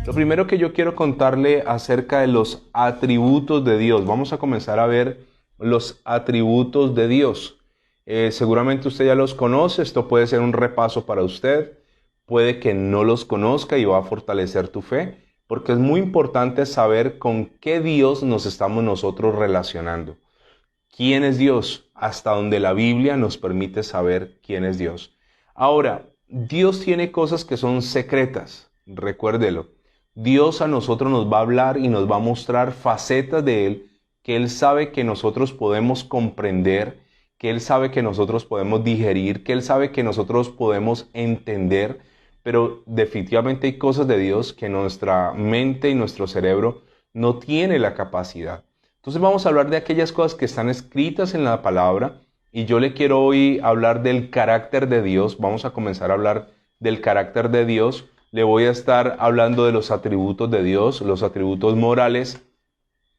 Lo primero que yo quiero contarle acerca de los atributos de Dios. Vamos a comenzar a ver los atributos de Dios. Seguramente usted ya los conoce, esto puede ser un repaso para usted. Puede que no los conozca y va a fortalecer tu fe, porque es muy importante saber con qué Dios nos estamos nosotros relacionando. ¿Quién es Dios? Hasta donde la Biblia nos permite saber quién es Dios. Ahora, Dios tiene cosas que son secretas, recuérdelo. Dios a nosotros nos va a hablar y nos va a mostrar facetas de Él que Él sabe que nosotros podemos comprender, que Él sabe que nosotros podemos digerir, que Él sabe que nosotros podemos entender, pero definitivamente hay cosas de Dios que nuestra mente y nuestro cerebro no tiene la capacidad. Entonces vamos a hablar de aquellas cosas que están escritas en la palabra y yo le quiero hoy hablar del carácter de Dios. Vamos a comenzar a hablar del carácter de Dios. Le voy a estar hablando de los atributos de Dios, los atributos morales.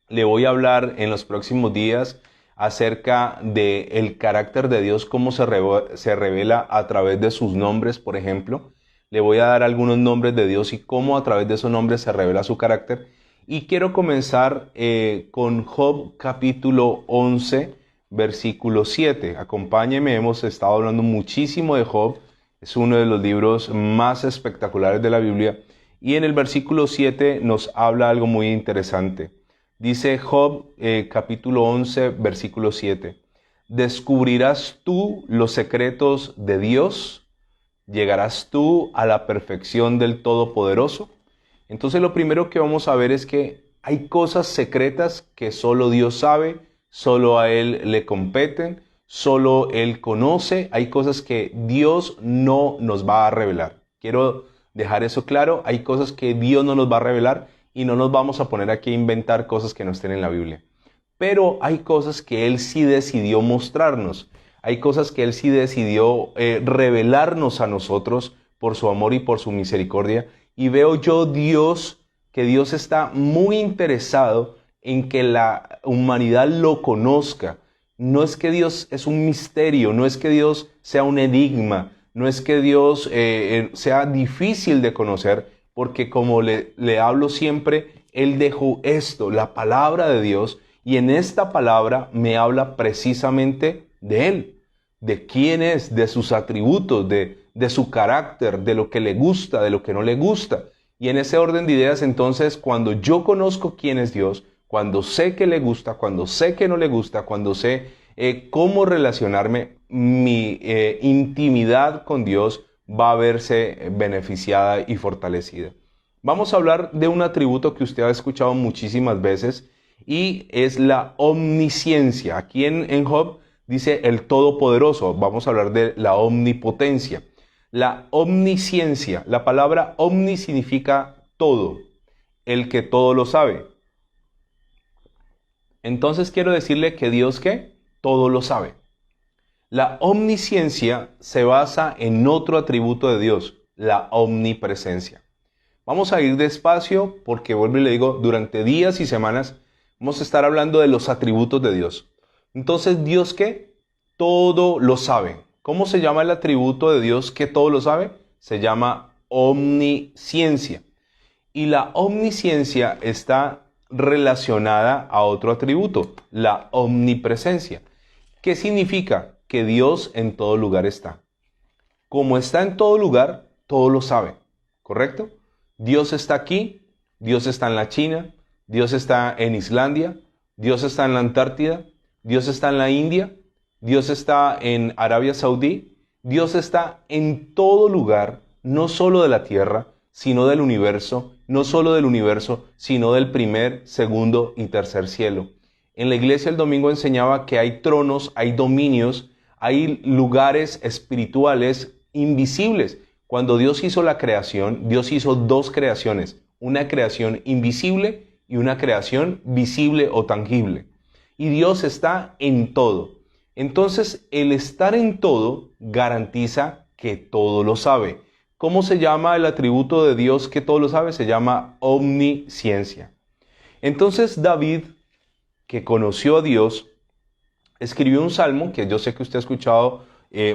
Le voy a hablar en los próximos días acerca del carácter de Dios, cómo se revela a través de sus nombres, por ejemplo. Le voy a dar algunos nombres de Dios y cómo a través de esos nombres se revela su carácter. Y quiero comenzar con Job capítulo 11, versículo 7. Acompáñeme, hemos estado hablando muchísimo de Job. Es uno de los libros más espectaculares de la Biblia. Y en el versículo 7 nos habla algo muy interesante. Dice Job capítulo 11, versículo 7. ¿Descubrirás tú los secretos de Dios? ¿Llegarás tú a la perfección del Todopoderoso? Entonces lo primero que vamos a ver es que hay cosas secretas que solo Dios sabe, solo a Él le competen, solo Él conoce. Hay cosas que Dios no nos va a revelar. Quiero dejar eso claro. Hay cosas que Dios no nos va a revelar y no nos vamos a poner aquí a inventar cosas que no estén en la Biblia. Pero hay cosas que Él sí decidió mostrarnos. Hay cosas que Él sí decidió revelarnos a nosotros por su amor y por su misericordia. Y veo yo que Dios está muy interesado en que la humanidad lo conozca. No es que Dios es un misterio, no es que Dios sea un enigma, no es que Dios sea difícil de conocer, porque como le hablo siempre, Él dejó esto, la palabra de Dios, y en esta palabra me habla precisamente de Él, de quién es, de sus atributos, de su carácter, de lo que le gusta, de lo que no le gusta. Y en ese orden de ideas, entonces, cuando yo conozco quién es Dios, cuando sé que le gusta, cuando sé que no le gusta, cuando sé cómo relacionarme, mi intimidad con Dios va a verse beneficiada y fortalecida. Vamos a hablar de un atributo que usted ha escuchado muchísimas veces y es la omnisciencia. Aquí en Job dice el Todopoderoso. Vamos a hablar de la omnipotencia. La omnisciencia, la palabra omni significa todo, el que todo lo sabe. Entonces quiero decirle que Dios, ¿qué? Todo lo sabe. La omnisciencia se basa en otro atributo de Dios, la omnipresencia. Vamos a ir despacio porque, vuelvo y le digo, durante días y semanas vamos a estar hablando de los atributos de Dios. Entonces, ¿Dios qué? Todo lo sabe. ¿Cómo se llama el atributo de Dios que todo lo sabe? Se llama omnisciencia. Y la omnisciencia está relacionada a otro atributo, la omnipresencia. ¿Qué significa? Que Dios en todo lugar está. Como está en todo lugar, todo lo sabe, ¿correcto? Dios está aquí, Dios está en la China, Dios está en Islandia, Dios está en la Antártida, Dios está en la India, Dios está en Arabia Saudí, Dios está en todo lugar, no solo de la tierra, sino del universo, no solo del universo, sino del primer, segundo y tercer cielo. En la iglesia el domingo enseñaba que hay tronos, hay dominios, hay lugares espirituales invisibles. Cuando Dios hizo la creación, Dios hizo dos creaciones, una creación invisible y una creación visible o tangible. Y Dios está en todo. Entonces, el estar en todo garantiza que todo lo sabe. ¿Cómo se llama el atributo de Dios que todo lo sabe? Se llama omnisciencia. Entonces, David, que conoció a Dios, escribió un salmo que yo sé que usted ha escuchado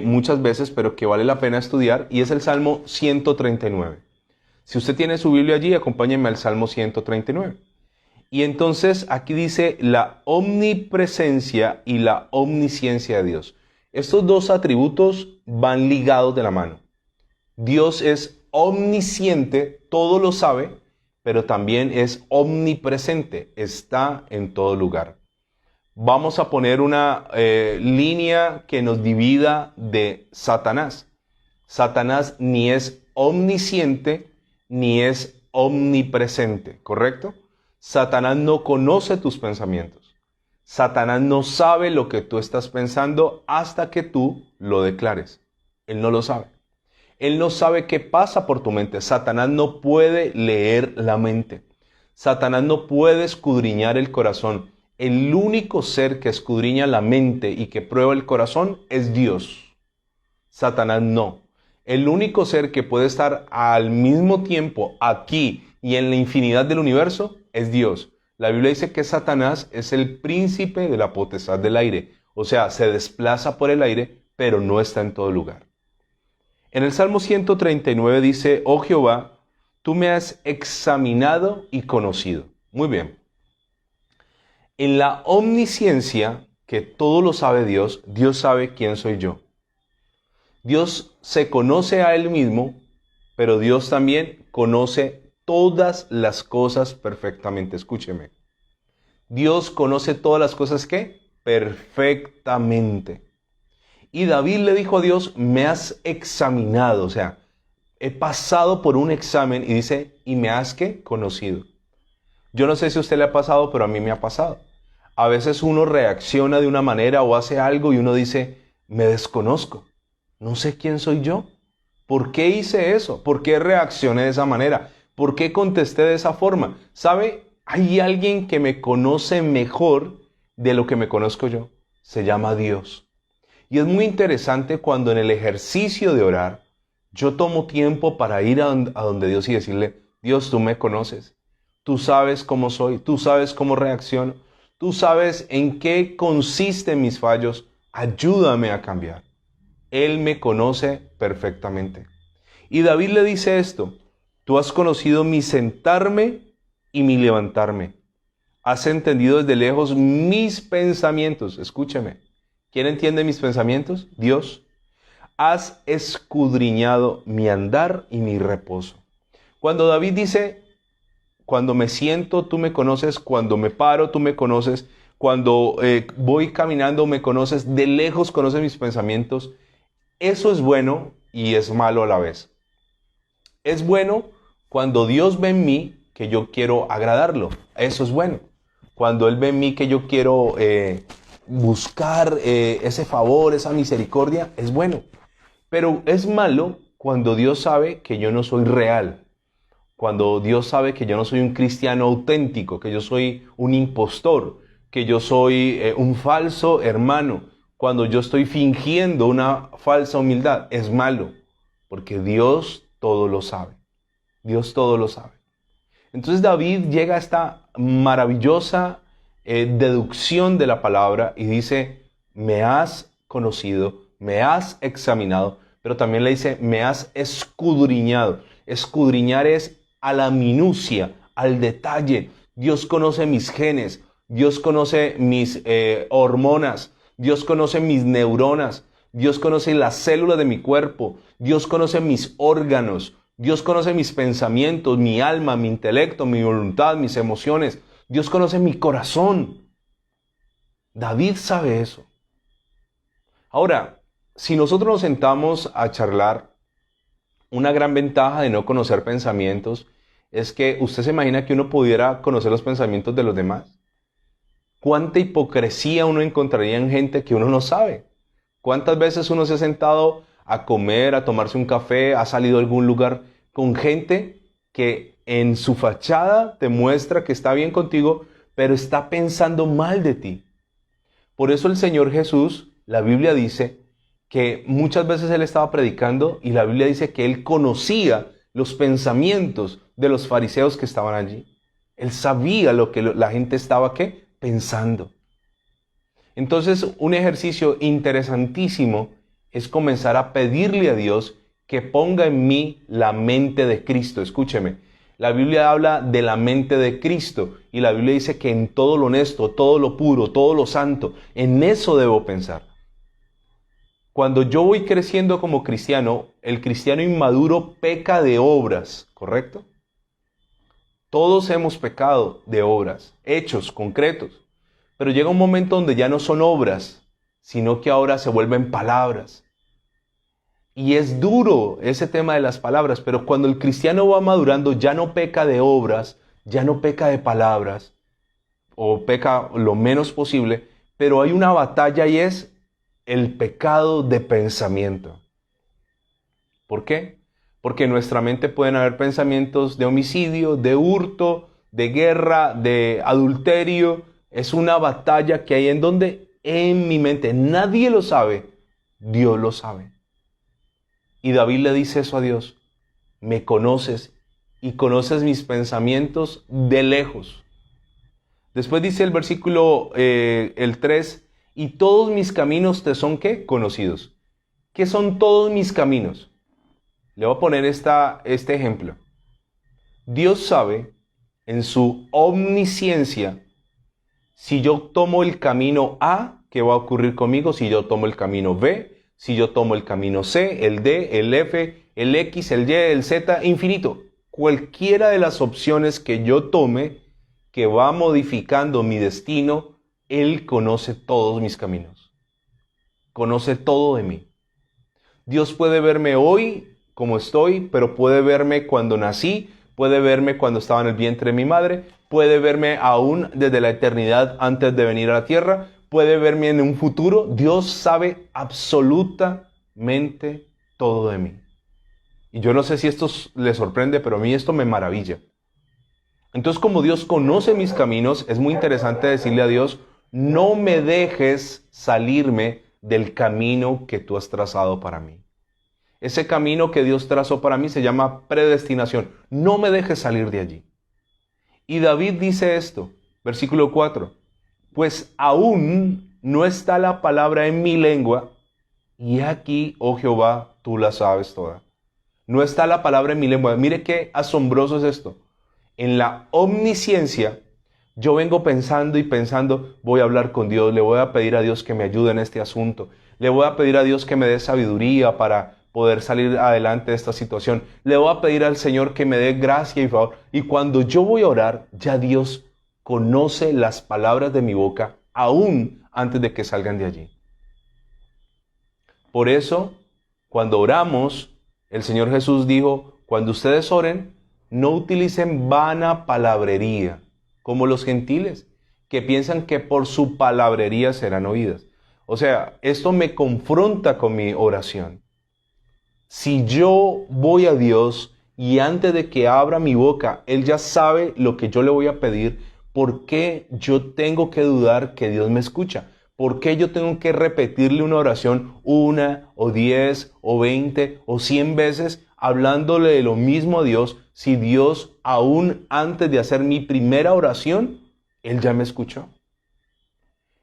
muchas veces, pero que vale la pena estudiar, y es el Salmo 139. Si usted tiene su Biblia allí, acompáñenme al Salmo 139. Y entonces aquí dice la omnipresencia y la omnisciencia de Dios. Estos dos atributos van ligados de la mano. Dios es omnisciente, todo lo sabe, pero también es omnipresente, está en todo lugar. Vamos a poner una línea que nos divida de Satanás. Satanás ni es omnisciente ni es omnipresente, ¿correcto? Satanás no conoce tus pensamientos. Satanás no sabe lo que tú estás pensando hasta que tú lo declares. Él no lo sabe. Él no sabe qué pasa por tu mente. Satanás no puede leer la mente. Satanás no puede escudriñar el corazón. El único ser que escudriña la mente y que prueba el corazón es Dios. Satanás no. El único ser que puede estar al mismo tiempo aquí y en la infinidad del universo es Dios. La Biblia dice que Satanás es el príncipe de la potestad del aire. O sea, se desplaza por el aire, pero no está en todo lugar. En el Salmo 139 dice, oh Jehová, tú me has examinado y conocido. Muy bien. En la omnisciencia, que todo lo sabe Dios, Dios sabe quién soy yo. Dios se conoce a Él mismo, pero Dios también conoce todas las cosas perfectamente. Escúcheme. Dios conoce todas las cosas, ¿qué? Perfectamente. Y David le dijo a Dios, me has examinado, o sea, he pasado por un examen y dice, y me has, ¿qué? Conocido. Yo no sé si a usted le ha pasado, pero a mí me ha pasado. A veces uno reacciona de una manera o hace algo y uno dice, me desconozco. No sé quién soy yo. ¿Por qué hice eso? ¿Por qué reaccioné de esa manera? ¿Por qué contesté de esa forma? ¿Sabe? Hay alguien que me conoce mejor de lo que me conozco yo. Se llama Dios. Y es muy interesante cuando en el ejercicio de orar, yo tomo tiempo para ir a donde Dios y decirle, Dios, tú me conoces. Tú sabes cómo soy. Tú sabes cómo reacciono. Tú sabes en qué consisten mis fallos. Ayúdame a cambiar. Él me conoce perfectamente. Y David le dice esto, tú has conocido mi sentarme y mi levantarme. Has entendido desde lejos mis pensamientos. Escúcheme. ¿Quién entiende mis pensamientos? Dios. Has escudriñado mi andar y mi reposo. Cuando David dice, cuando me siento, tú me conoces, cuando me paro, tú me conoces, cuando voy caminando, me conoces, de lejos conoces mis pensamientos. Eso es bueno y es malo a la vez. Es bueno cuando Dios ve en mí que yo quiero agradarlo. Eso es bueno. Cuando Él ve en mí que yo quiero buscar ese favor, esa misericordia, es bueno. Pero es malo cuando Dios sabe que yo no soy real. Cuando Dios sabe que yo no soy un cristiano auténtico, que yo soy un impostor, que yo soy un falso hermano. Cuando yo estoy fingiendo una falsa humildad, es malo, porque Dios todo lo sabe. Dios todo lo sabe. Entonces David llega a esta maravillosa deducción de la palabra y dice, me has conocido, me has examinado, pero también le dice, me has escudriñado. Escudriñar es a la minucia, al detalle. Dios conoce mis genes, Dios conoce mis hormonas, Dios conoce mis neuronas, Dios conoce las células de mi cuerpo, Dios conoce mis órganos, Dios conoce mis pensamientos, mi alma, mi intelecto, mi voluntad, mis emociones. Dios conoce mi corazón. David sabe eso. Ahora, si nosotros nos sentamos a charlar, una gran ventaja de no conocer pensamientos es que usted se imagina que uno pudiera conocer los pensamientos de los demás. ¿Cuánta hipocresía uno encontraría en gente que uno no sabe? ¿Cuántas veces uno se ha sentado a comer, a tomarse un café, ha salido a algún lugar con gente que en su fachada te muestra que está bien contigo, pero está pensando mal de ti? Por eso el Señor Jesús, la Biblia dice que muchas veces Él estaba predicando y la Biblia dice que Él conocía los pensamientos de los fariseos que estaban allí. Él sabía lo que la gente estaba, ¿qué? Pensando. Entonces, un ejercicio interesantísimo es comenzar a pedirle a Dios que ponga en mí la mente de Cristo. Escúcheme, la Biblia habla de la mente de Cristo y la Biblia dice que en todo lo honesto, todo lo puro, todo lo santo, en eso debo pensar. Cuando yo voy creciendo como cristiano, el cristiano inmaduro peca de obras, ¿correcto? Todos hemos pecado de obras, hechos concretos, pero llega un momento donde ya no son obras, sino que ahora se vuelven palabras. Y es duro ese tema de las palabras, pero cuando el cristiano va madurando ya no peca de obras, ya no peca de palabras, o peca lo menos posible, pero hay una batalla y es el pecado de pensamiento. ¿Por qué? Porque en nuestra mente pueden haber pensamientos de homicidio, de hurto, de guerra, de adulterio. Es una batalla que hay en donde en mi mente. Nadie lo sabe, Dios lo sabe. Y David le dice eso a Dios: me conoces y conoces mis pensamientos de lejos. Después dice el versículo el 3, y todos mis caminos te son ¿qué? Conocidos. ¿Qué son todos mis caminos? Le voy a poner este ejemplo. Dios sabe en su omnisciencia si yo tomo el camino A, ¿qué va a ocurrir conmigo? Si yo tomo el camino B, si yo tomo el camino C, el D, el F, el X, el Y, el Z, infinito. Cualquiera de las opciones que yo tome que va modificando mi destino, Él conoce todos mis caminos. Conoce todo de mí. Dios puede verme hoy como estoy, pero puede verme cuando nací, puede verme cuando estaba en el vientre de mi madre, puede verme aún desde la eternidad antes de venir a la tierra, puede verme en un futuro. Dios sabe absolutamente todo de mí. Y yo no sé si esto le sorprende, pero a mí esto me maravilla. Entonces, como Dios conoce mis caminos, es muy interesante decirle a Dios: no me dejes salirme del camino que tú has trazado para mí. Ese camino que Dios trazó para mí se llama predestinación. No me dejes salir de allí. Y David dice esto, versículo 4. Pues aún no está la palabra en mi lengua, y aquí, oh Jehová, tú la sabes toda. No está la palabra en mi lengua. Mire qué asombroso es esto. En la omnisciencia, yo vengo pensando y pensando: voy a hablar con Dios, le voy a pedir a Dios que me ayude en este asunto, le voy a pedir a Dios que me dé sabiduría para poder salir adelante de esta situación, le voy a pedir al Señor que me dé gracia y favor. Y cuando yo voy a orar, ya Dios conoce las palabras de mi boca, aún antes de que salgan de allí. Por eso, cuando oramos, el Señor Jesús dijo: cuando ustedes oren, no utilicen vana palabrería, como los gentiles, que piensan que por su palabrería serán oídas. O sea, esto me confronta con mi oración. Si yo voy a Dios y antes de que abra mi boca, Él ya sabe lo que yo le voy a pedir, ¿por qué yo tengo que dudar que Dios me escucha? ¿Por qué yo tengo que repetirle una oración 1 o 10 o 20 o 100 veces hablándole de lo mismo a Dios, si Dios aún antes de hacer mi primera oración, Él ya me escuchó?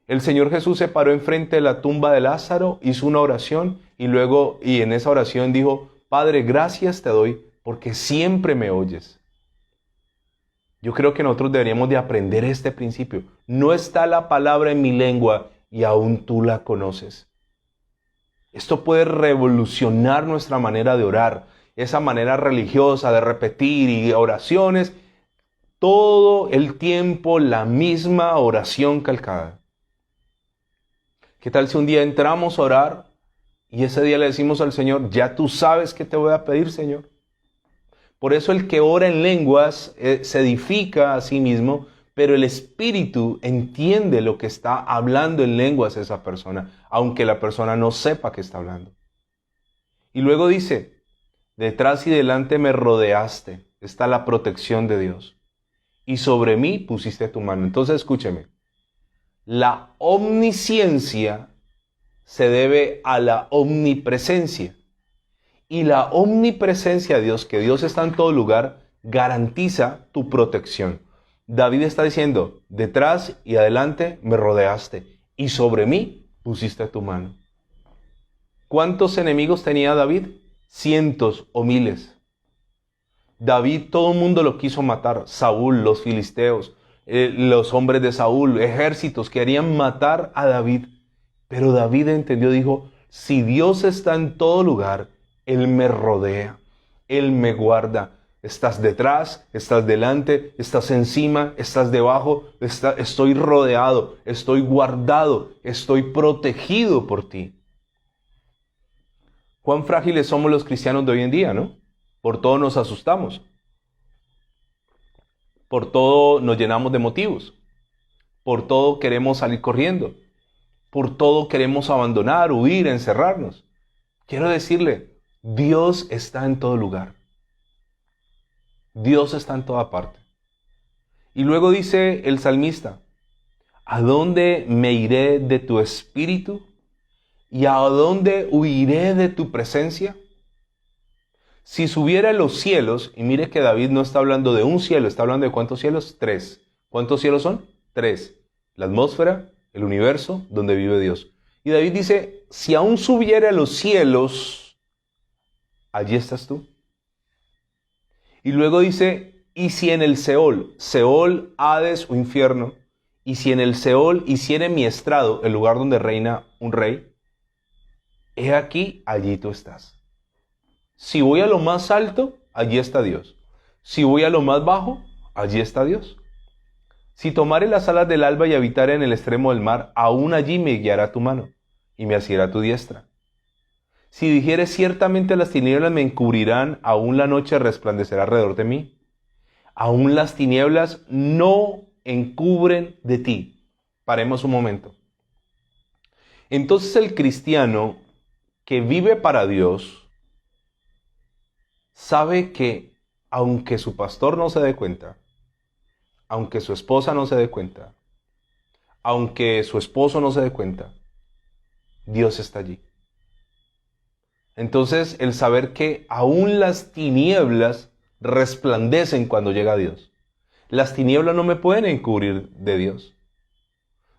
El Señor Jesús se paró enfrente de la tumba de Lázaro, hizo una oración y en esa oración dijo: Padre, gracias te doy porque siempre me oyes. Yo creo que nosotros deberíamos de aprender este principio. No está la palabra en mi lengua y aún tú la conoces. Esto puede revolucionar nuestra manera de orar, esa manera religiosa de repetir y oraciones, todo el tiempo la misma oración calcada. ¿Qué tal si un día entramos a orar y ese día le decimos al Señor: ya tú sabes qué te voy a pedir, Señor? Por eso el que ora en lenguas se edifica a sí mismo, pero el Espíritu entiende lo que está hablando en lenguas esa persona, aunque la persona no sepa que está hablando. Y luego dice: detrás y delante me rodeaste. Está la protección de Dios. Y sobre mí pusiste tu mano. Entonces escúcheme. La omnisciencia se debe a la omnipresencia. Y la omnipresencia de Dios, que Dios está en todo lugar, garantiza tu protección. David está diciendo: detrás y adelante me rodeaste y sobre mí pusiste tu mano. ¿Cuántos enemigos tenía David? Cientos o miles. David, todo el mundo lo quiso matar. Saúl, los filisteos, los hombres de Saúl, ejércitos querían matar a David. Pero David entendió, dijo, si Dios está en todo lugar, Él me rodea, Él me guarda. Estás detrás, estás delante, estás encima, estás debajo, estoy rodeado, estoy guardado, estoy protegido por ti. Cuán frágiles somos los cristianos de hoy en día, ¿no? Por todo nos asustamos. Por todo nos llenamos de motivos. Por todo queremos salir corriendo. Por todo queremos abandonar, huir, encerrarnos. Quiero decirle, Dios está en todo lugar. Dios está en toda parte. Y luego dice el salmista, ¿a dónde me iré de tu espíritu? ¿Y a dónde huiré de tu presencia? Si subiera a los cielos, y mire que David no está hablando de un cielo, está hablando de ¿cuántos cielos? 3. ¿Cuántos cielos son? 3. La atmósfera, el universo, donde vive Dios. Y David dice, si aún subiera a los cielos, allí estás tú. Y luego dice, y si en el Seol, Seol, Hades o infierno, y si en el Seol hiciere mi estrado, el lugar donde reina un rey, he aquí, allí tú estás. Si voy a lo más alto, allí está Dios. Si voy a lo más bajo, allí está Dios. Si tomare las alas del alba y habitare en el extremo del mar, aún allí me guiará tu mano y me asirá tu diestra. Si dijere ciertamente las tinieblas me encubrirán, aún la noche resplandecerá alrededor de mí. Aún las tinieblas no encubren de ti. Paremos un momento. Entonces el cristiano que vive para Dios sabe que aunque su pastor no se dé cuenta, aunque su esposa no se dé cuenta, aunque su esposo no se dé cuenta, Dios está allí. Entonces, el saber que aún las tinieblas resplandecen cuando llega Dios. Las tinieblas no me pueden encubrir de Dios.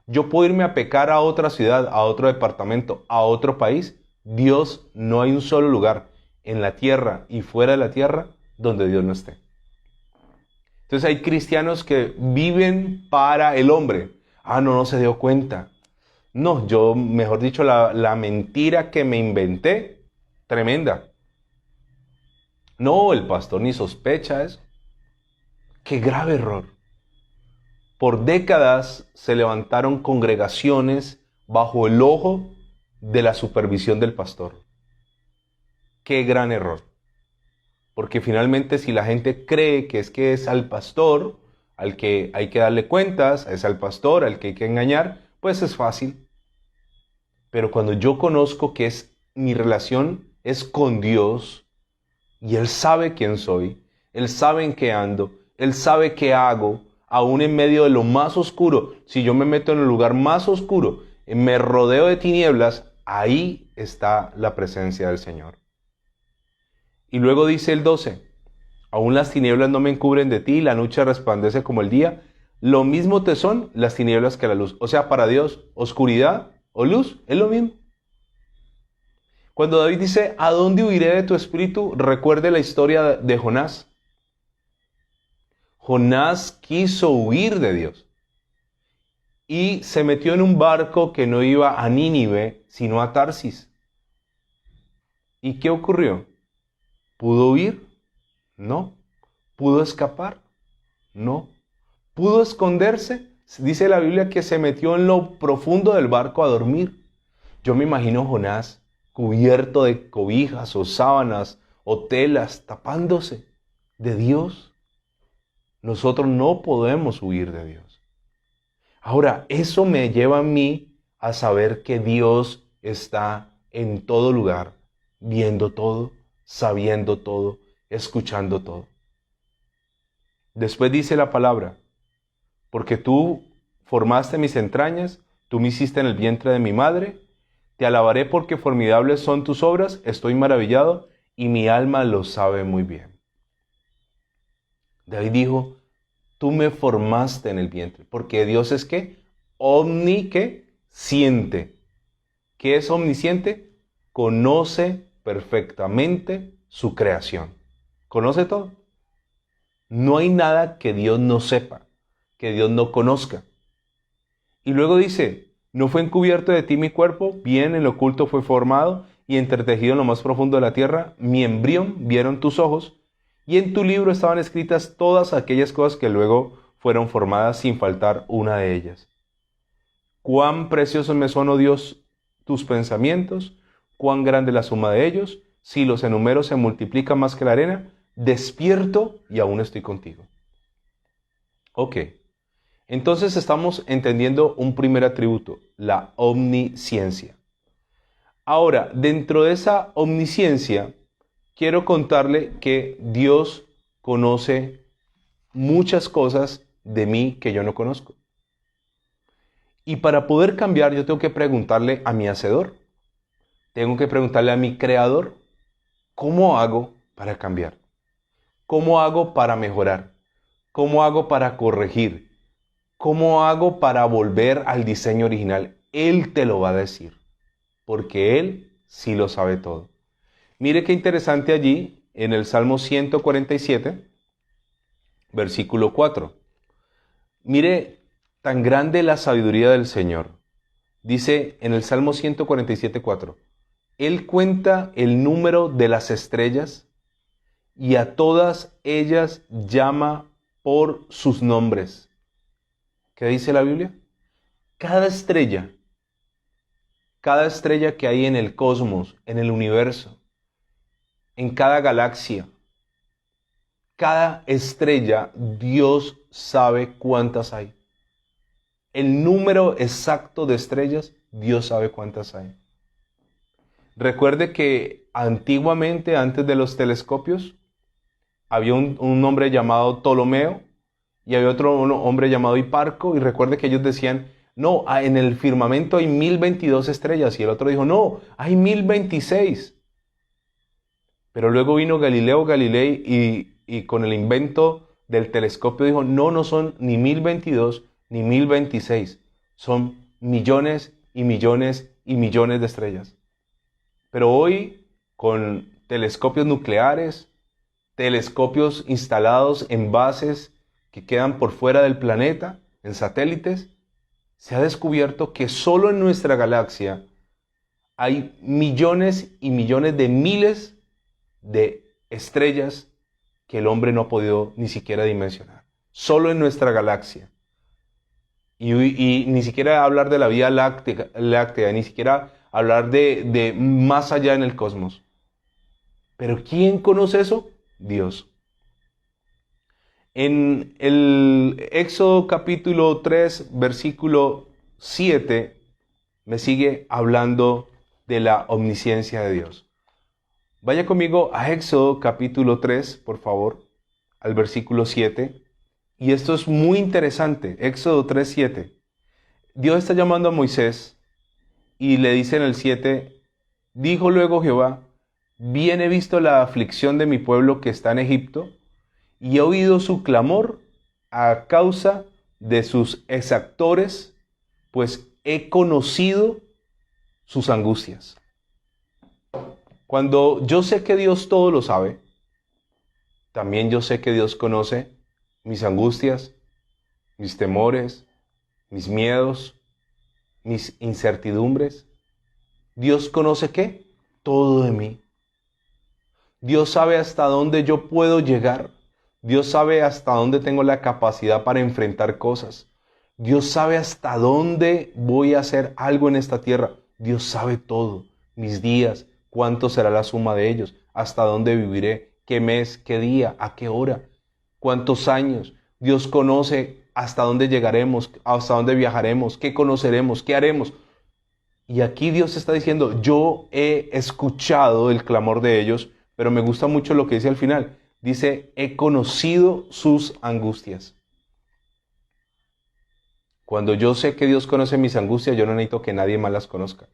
Yo puedo irme a pecar a otra ciudad, a otro departamento, a otro país. Dios, no hay un solo lugar en la tierra y fuera de la tierra donde Dios no esté. Entonces hay cristianos que viven para el hombre. No se dio cuenta. No, yo, mejor dicho, la mentira que me inventé, tremenda. No, el pastor ni sospecha eso. Qué grave error. Por décadas se levantaron congregaciones bajo el ojo de la supervisión del pastor. Qué gran error. Porque finalmente si la gente cree que es al pastor al que hay que darle cuentas, es al pastor al que hay que engañar, pues es fácil. Pero cuando yo conozco que mi relación es con Dios y Él sabe quién soy, Él sabe en qué ando, Él sabe qué hago, aún en medio de lo más oscuro, si yo me meto en el lugar más oscuro, me rodeo de tinieblas, ahí está la presencia del Señor. Y luego dice el 12, aún las tinieblas no me encubren de ti, la noche resplandece como el día, lo mismo te son las tinieblas que la luz. O sea, para Dios, oscuridad o luz es lo mismo. Cuando David dice, ¿a dónde huiré de tu espíritu? Recuerde la historia de Jonás. Jonás quiso huir de Dios y se metió en un barco que no iba a Nínive, sino a Tarsis. ¿Y qué ocurrió? ¿Pudo huir? No. ¿Pudo escapar? No. ¿Pudo esconderse? Dice la Biblia que se metió en lo profundo del barco a dormir. Yo me imagino a Jonás cubierto de cobijas o sábanas o telas, tapándose de Dios. Nosotros no podemos huir de Dios. Ahora, eso me lleva a mí a saber que Dios está en todo lugar, viendo todo, sabiendo todo, escuchando todo. Después dice la palabra, porque tú formaste mis entrañas, tú me hiciste en el vientre de mi madre, te alabaré porque formidables son tus obras, estoy maravillado y mi alma lo sabe muy bien. David dijo, tú me formaste en el vientre, porque Dios es ¿qué? Omnisciente. ¿Qué es omnisciente? conoce perfectamente su creación. ¿Conoce todo? No hay nada que Dios no sepa, que Dios no conozca. Y luego dice, ¿no fue encubierto de ti mi cuerpo? Bien en lo oculto fue formado y entretejido en lo más profundo de la tierra. Mi embrión vieron tus ojos y en tu libro estaban escritas todas aquellas cosas que luego fueron formadas sin faltar una de ellas. Cuán preciosos me son, oh Dios, tus pensamientos, cuán grande la suma de ellos. Si los enumero se multiplican más que la arena, despierto y aún estoy contigo. Ok. Entonces estamos entendiendo un primer atributo, la omnisciencia. Ahora, dentro de esa omnisciencia, quiero contarle que Dios conoce muchas cosas de mí que yo no conozco. Y para poder cambiar, yo tengo que preguntarle a mi hacedor, tengo que preguntarle a mi creador, ¿cómo hago para cambiar? ¿Cómo hago para mejorar? ¿Cómo hago para corregir? ¿Cómo hago para volver al diseño original? Él te lo va a decir, porque Él sí lo sabe todo. Mire qué interesante allí en el Salmo 147, versículo 4. Mire tan grande la sabiduría del Señor. Dice en el Salmo 147, 4. Él cuenta el número de las estrellas y a todas ellas llama por sus nombres. ¿Qué dice la Biblia? Cada estrella que hay en el cosmos, en el universo, en cada galaxia, cada estrella, Dios sabe cuántas hay. El número exacto de estrellas, Dios sabe cuántas hay. Recuerde que antiguamente, antes de los telescopios, había un hombre llamado Ptolomeo y había otro hombre llamado Hiparco, y recuerde que ellos decían, no, en el firmamento hay 1022 estrellas, y el otro dijo, no, hay 1026. Pero luego vino Galileo Galilei y con el invento del telescopio dijo, no, no son ni 1022 ni 1026, son millones y millones y millones de estrellas. Pero hoy, con telescopios nucleares, telescopios instalados en bases que quedan por fuera del planeta, en satélites, se ha descubierto que solo en nuestra galaxia hay millones y millones de miles de estrellas que el hombre no ha podido ni siquiera dimensionar. Solo en nuestra galaxia. Y ni siquiera hablar de la Vía Láctea, ni siquiera hablar de más allá en el cosmos. Pero ¿quién conoce eso? Dios. En el Éxodo capítulo 3, versículo 7, me sigue hablando de la omnisciencia de Dios. Vaya conmigo a Éxodo capítulo 3, por favor, al versículo 7. Y esto es muy interesante. Éxodo 3, 7. Dios está llamando a Moisés y le dice en el 7, dijo luego Jehová, bien he visto la aflicción de mi pueblo que está en Egipto, y he oído su clamor a causa de sus exactores, pues he conocido sus angustias. Cuando yo sé que Dios todo lo sabe, también yo sé que Dios conoce mis angustias, mis temores, mis miedos, mis incertidumbres. Dios conoce ¿qué? Todo de mí. Dios sabe hasta dónde yo puedo llegar. Dios sabe hasta dónde tengo la capacidad para enfrentar cosas. Dios sabe hasta dónde voy a hacer algo en esta tierra. Dios sabe todo. Mis días, cuánto será la suma de ellos, hasta dónde viviré, qué mes, qué día, a qué hora, cuántos años. Dios conoce hasta dónde llegaremos, hasta dónde viajaremos, qué conoceremos, qué haremos. Y aquí Dios está diciendo, yo he escuchado el clamor de ellos, pero me gusta mucho lo que dice al final. Dice, he conocido sus angustias. Cuando yo sé que Dios conoce mis angustias, yo no necesito que nadie más las conozca.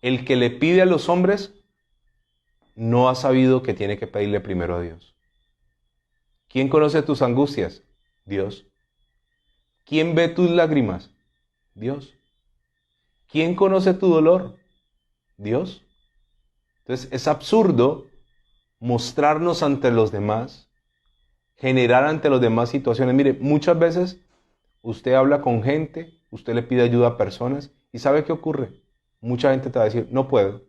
El que le pide a los hombres no ha sabido que tiene que pedirle primero a Dios. ¿Quién conoce tus angustias? Dios. ¿Quién ve tus lágrimas? Dios. ¿Quién conoce tu dolor? Dios. Entonces es absurdo mostrarnos ante los demás, generar ante los demás situaciones. Mire, muchas veces usted habla con gente, usted le pide ayuda a personas y ¿sabe qué ocurre? Mucha gente te va a decir, no puedo.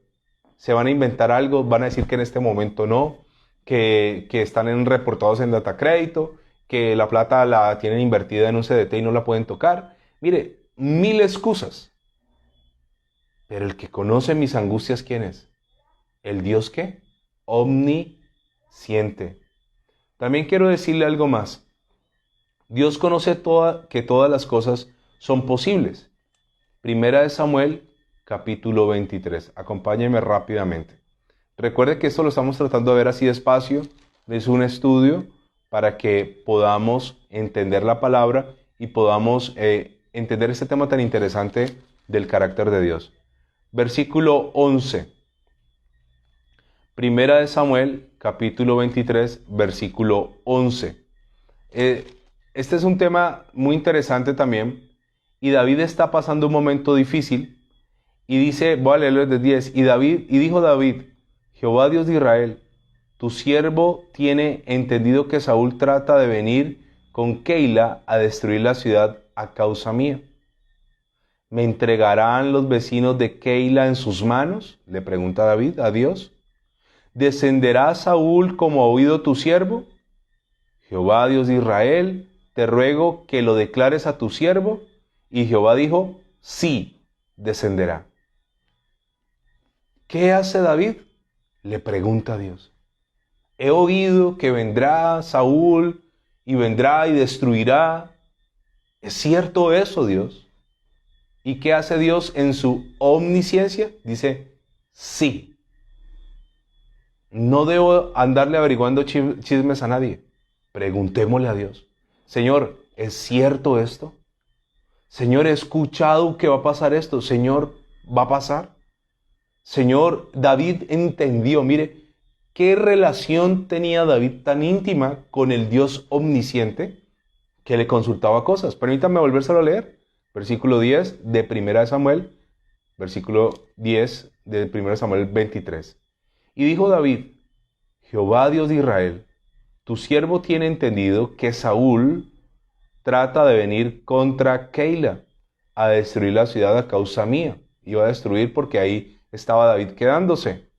Se van a inventar algo, van a decir que en este momento no, que están reportados en data crédito, que la plata la tienen invertida en un CDT y no la pueden tocar. Mire, mil excusas. Pero el que conoce mis angustias, ¿quién es? ¿El Dios qué? Omnisciente. También quiero decirle algo más. Dios conoce que todas las cosas son posibles. Primera de Samuel, capítulo 23. Acompáñenme rápidamente. Recuerde que esto lo estamos tratando de ver así despacio. Es un estudio para que podamos entender la palabra y podamos entender este tema tan interesante del carácter de Dios. Versículo 11. Primera de Samuel, capítulo 23, versículo 11. Este es un tema muy interesante también. Y David está pasando un momento difícil. Y dice, voy a leerlo desde 10. Y dijo David, Jehová Dios de Israel, tu siervo tiene entendido que Saúl trata de venir con Keila a destruir la ciudad a causa mía. ¿Me entregarán los vecinos de Keila en sus manos? Le pregunta David a Dios. ¿Descenderá Saúl como ha oído tu siervo? Jehová Dios de Israel, te ruego que lo declares a tu siervo. Y Jehová dijo, sí, descenderá. ¿Qué hace David? Le pregunta a Dios. He oído que vendrá Saúl y vendrá y destruirá. ¿Es cierto eso, Dios? ¿Y qué hace Dios en su omnisciencia? Dice, sí. No debo andarle averiguando chismes a nadie. Preguntémosle a Dios. Señor, ¿es cierto esto? Señor, he escuchado que va a pasar esto. Señor, ¿va a pasar? Señor, David entendió. Mire, ¿qué relación tenía David tan íntima con el Dios omnisciente que le consultaba cosas? Permítanme volvérselo a leer. Versículo 10 de 1 de Samuel. Versículo 10 de 1 Samuel 23. Y dijo David, Jehová Dios de Israel, tu siervo tiene entendido que Saúl trata de venir contra Keila a destruir la ciudad a causa mía. Iba a destruir porque ahí estaba David quedándose.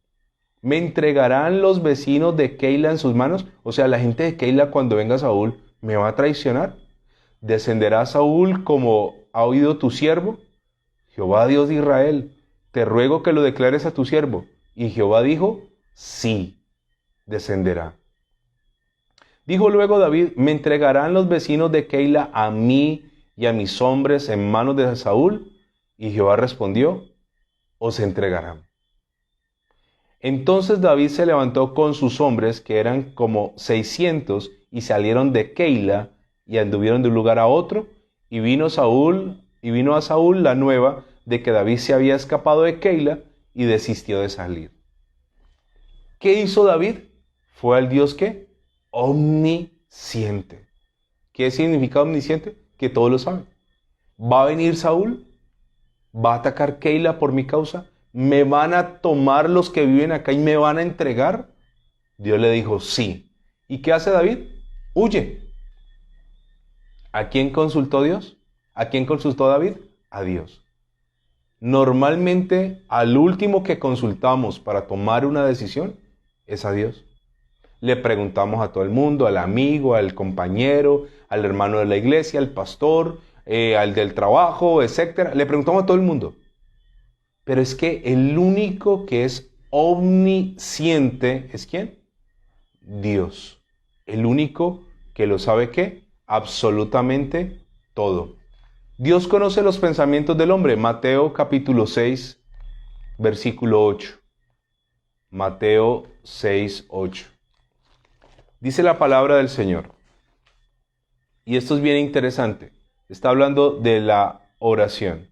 ¿Me entregarán los vecinos de Keila en sus manos? O sea, la gente de Keila cuando venga Saúl, ¿me va a traicionar? ¿Descenderá Saúl como ha oído tu siervo? Jehová Dios de Israel, te ruego que lo declares a tu siervo. Y Jehová dijo, sí, descenderá. Dijo luego David, ¿me entregarán los vecinos de Keila a mí y a mis hombres en manos de Saúl? Y Jehová respondió, os entregarán. Entonces David se levantó con sus hombres, que eran como 600, y salieron de Keila y anduvieron de un lugar a otro, y vino a Saúl la nueva de que David se había escapado de Keila y desistió de salir. ¿Qué hizo David? Fue al Dios que omnisciente. ¿Qué significa omnisciente? Que todo lo sabe. ¿Va a venir Saúl? ¿Va a atacar Keila por mi causa? ¿Me van a tomar los que viven acá y me van a entregar? Dios le dijo, sí. ¿Y qué hace David? Huye. ¿A quién consultó Dios? ¿A quién consultó David? A Dios. Normalmente, al último que consultamos para tomar una decisión es a Dios. Le preguntamos a todo el mundo, al amigo, al compañero, al hermano de la iglesia, al pastor, al del trabajo, etc. Le preguntamos a todo el mundo. Pero es que el único que es omnisciente es ¿quién? Dios. El único que lo sabe ¿qué? Absolutamente todo. Dios conoce los pensamientos del hombre. Mateo capítulo 6, versículo 8. Mateo 6, 8. Dice la palabra del Señor. Y esto es bien interesante. Está hablando de la oración.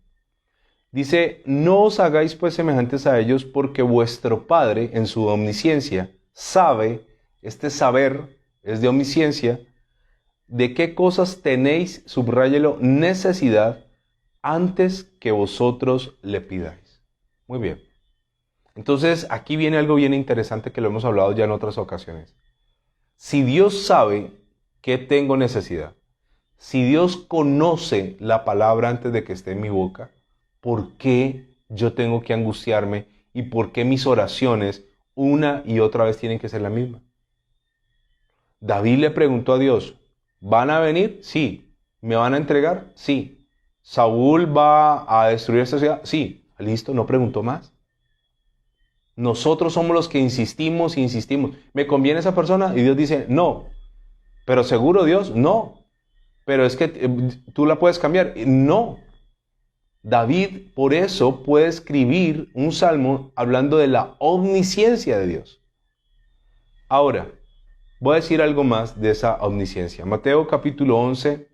Dice, no os hagáis pues semejantes a ellos, porque vuestro Padre en su omnisciencia sabe, este saber es de omnisciencia, de qué cosas tenéis, subráyelo, necesidad antes que vosotros le pidáis. Muy bien. Entonces, aquí viene algo bien interesante que lo hemos hablado ya en otras ocasiones. Si Dios sabe que tengo necesidad, si Dios conoce la palabra antes de que esté en mi boca, ¿por qué yo tengo que angustiarme y por qué mis oraciones una y otra vez tienen que ser la misma? David le preguntó a Dios, ¿van a venir? Sí. ¿Me van a entregar? Sí. ¿Saúl va a destruir esta ciudad? Sí. Listo, no preguntó más. Nosotros somos los que insistimos e insistimos. ¿Me conviene esa persona? Y Dios dice, no. ¿Pero seguro Dios? No. Pero es que tú la puedes cambiar. No. David por eso puede escribir un salmo hablando de la omnisciencia de Dios. Ahora, voy a decir algo más de esa omnisciencia. Mateo capítulo 11,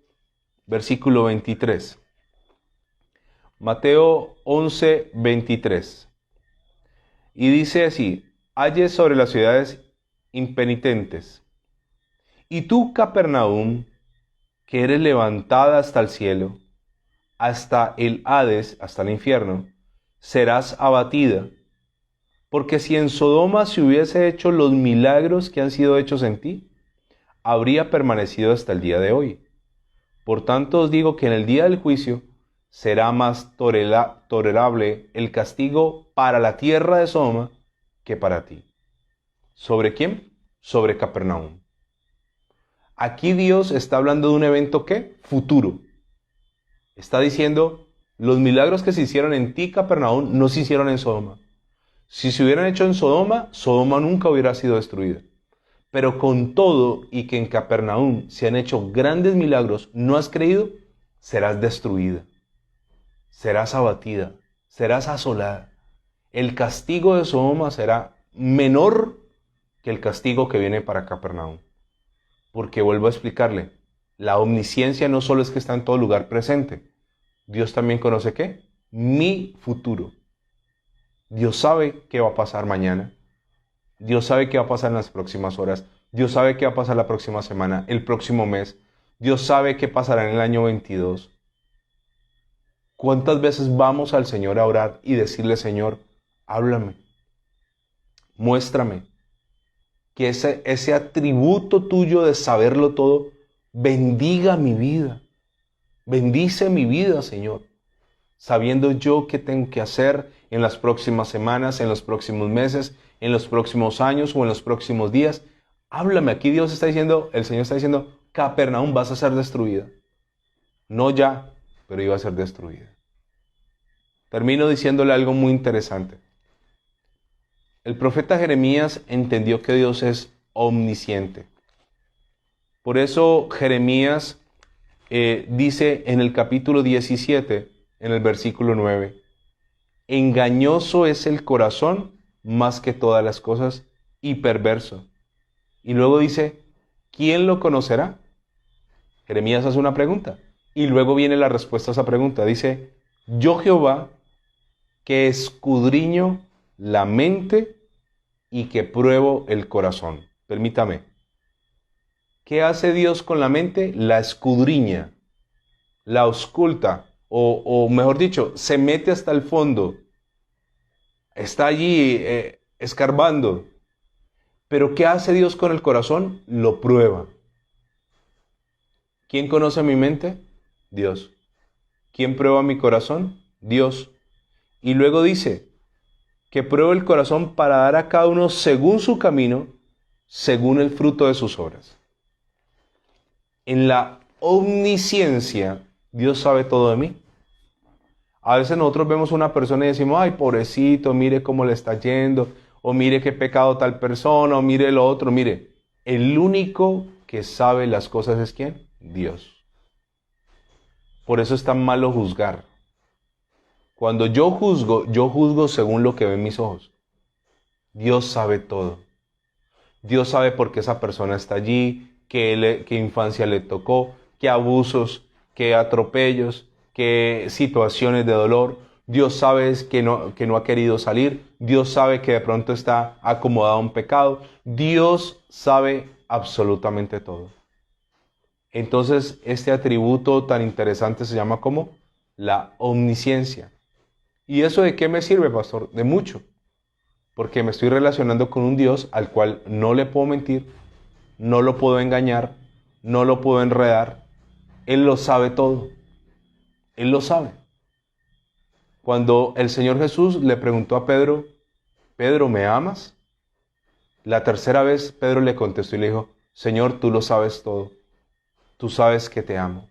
versículo 23. Mateo 11, 23. Y dice así, halle sobre las ciudades impenitentes. Y tú, Capernaum, que eres levantada hasta el cielo, hasta el Hades, hasta el infierno, serás abatida. Porque si en Sodoma se hubiese hecho los milagros que han sido hechos en ti, habría permanecido hasta el día de hoy. Por tanto os digo que en el día del juicio será más tolerable el castigo para la tierra de Sodoma que para ti. ¿Sobre quién? Sobre Capernaum. Aquí Dios está hablando de un evento ¿qué? Futuro. Está diciendo, los milagros que se hicieron en ti, Capernaum, no se hicieron en Sodoma. Si se hubieran hecho en Sodoma, Sodoma nunca hubiera sido destruida. Pero con todo y que en Capernaum se han hecho grandes milagros, ¿no has creído? Serás destruida, serás abatida, serás asolada. El castigo de Sodoma será menor que el castigo que viene para Capernaum. Porque vuelvo a explicarle, la omnisciencia no solo es que está en todo lugar presente, Dios también conoce ¿qué? Mi futuro. Dios sabe qué va a pasar mañana. Dios sabe qué va a pasar en las próximas horas. Dios sabe qué va a pasar la próxima semana, el próximo mes. Dios sabe qué pasará en el año 22. ¿Cuántas veces vamos al Señor a orar y decirle, Señor, háblame, muéstrame? Que ese atributo tuyo de saberlo todo bendiga mi vida. Bendice mi vida, Señor. Sabiendo yo qué tengo que hacer en las próximas semanas, en los próximos meses, en los próximos años o en los próximos días. Háblame, aquí Dios está diciendo, el Señor está diciendo, Capernaum vas a ser destruida. No ya, pero iba a ser destruida. Termino diciéndole algo muy interesante. El profeta Jeremías entendió que Dios es omnisciente. Por eso Jeremías dice en el capítulo 17, en el versículo 9, engañoso es el corazón más que todas las cosas y perverso. Y luego dice, ¿quién lo conocerá? Jeremías hace una pregunta y luego viene la respuesta a esa pregunta. Dice, yo Jehová, que escudriño la mente y que pruebo el corazón. Permítame. ¿Qué hace Dios con la mente? La escudriña, la ausculta, o mejor dicho, se mete hasta el fondo. Está allí escarbando. Pero ¿qué hace Dios con el corazón? Lo prueba. ¿Quién conoce mi mente? Dios. ¿Quién prueba mi corazón? Dios. Y luego dice que prueba el corazón para dar a cada uno según su camino, según el fruto de sus obras. En la omnisciencia, Dios sabe todo de mí. A veces nosotros vemos a una persona y decimos, ay, pobrecito, mire cómo le está yendo, o mire qué pecado tal persona, o mire lo otro. Mire, el único que sabe las cosas es ¿quién? Dios. Por eso es tan malo juzgar. Cuando yo juzgo según lo que ven mis ojos. Dios sabe todo. Dios sabe por qué esa persona está allí, qué infancia le tocó, qué abusos, qué atropellos, qué situaciones de dolor. Dios sabe que no ha querido salir. Dios sabe que de pronto está acomodado a un pecado. Dios sabe absolutamente todo. Entonces, este atributo tan interesante se llama como la omnisciencia. ¿Y eso de qué me sirve, pastor? De mucho. porque me estoy relacionando con un Dios al cual no le puedo mentir, no lo puedo engañar, no lo puedo enredar. Él lo sabe todo. Él lo sabe. Cuando el Señor Jesús le preguntó a Pedro, Pedro, ¿me amas? La tercera vez Pedro le contestó y le dijo, Señor, tú lo sabes todo. Tú sabes que te amo.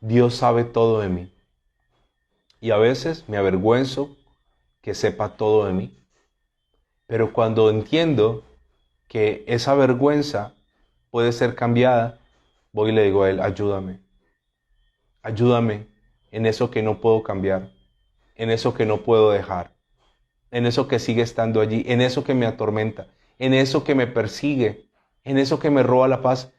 Dios sabe todo de mí. Y a veces me avergüenzo que sepa todo de mí. Pero cuando entiendo que esa vergüenza puede ser cambiada, voy y le digo a Él, ayúdame. Ayúdame en eso que no puedo cambiar, en eso que no puedo dejar, en eso que sigue estando allí, en eso que me atormenta, en eso que me persigue, en eso que me roba la paz.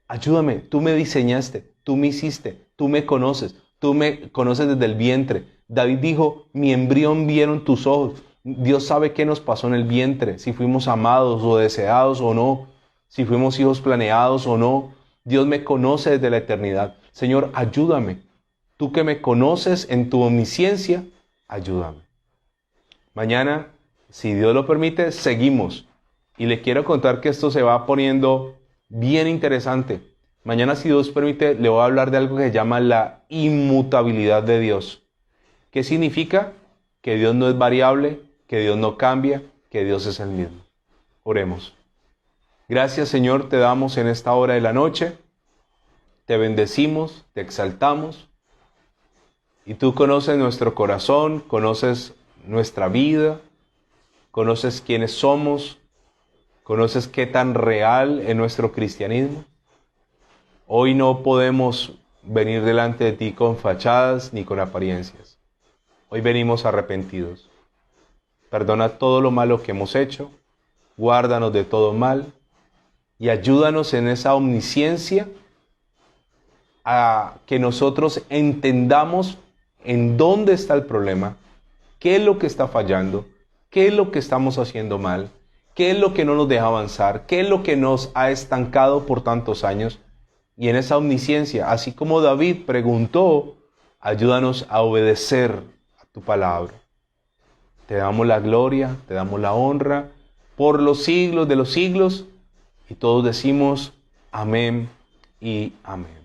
Ayúdame, tú me diseñaste, tú me hiciste, tú me conoces desde el vientre. David dijo, mi embrión vieron tus ojos. Dios sabe qué nos pasó en el vientre, si fuimos amados o deseados o no, si fuimos hijos planeados o no. Dios me conoce desde la eternidad. Señor, ayúdame. Tú que me conoces en tu omnisciencia, ayúdame. Mañana, si Dios lo permite, seguimos. Y le quiero contar que esto se va poniendo bien interesante. Mañana, si Dios permite, le voy a hablar de algo que se llama la inmutabilidad de Dios. ¿Qué significa? Que Dios no es variable, que Dios no cambia, que Dios es el mismo. Oremos. Gracias, Señor, te damos en esta hora de la noche. Te bendecimos, te exaltamos. Y tú conoces nuestro corazón, conoces nuestra vida, conoces quiénes somos, conoces qué tan real es nuestro cristianismo. Hoy no podemos venir delante de ti con fachadas ni con apariencias. Hoy venimos arrepentidos. Perdona todo lo malo que hemos hecho, guárdanos de todo mal y ayúdanos en esa omnisciencia a que nosotros entendamos en dónde está el problema, qué es lo que está fallando, qué es lo que estamos haciendo mal, qué es lo que no nos deja avanzar, qué es lo que nos ha estancado por tantos años. Y en esa omnisciencia, así como David preguntó, ayúdanos a obedecer a tu palabra. Te damos la gloria, te damos la honra por los siglos de los siglos. Y todos decimos amén y amén.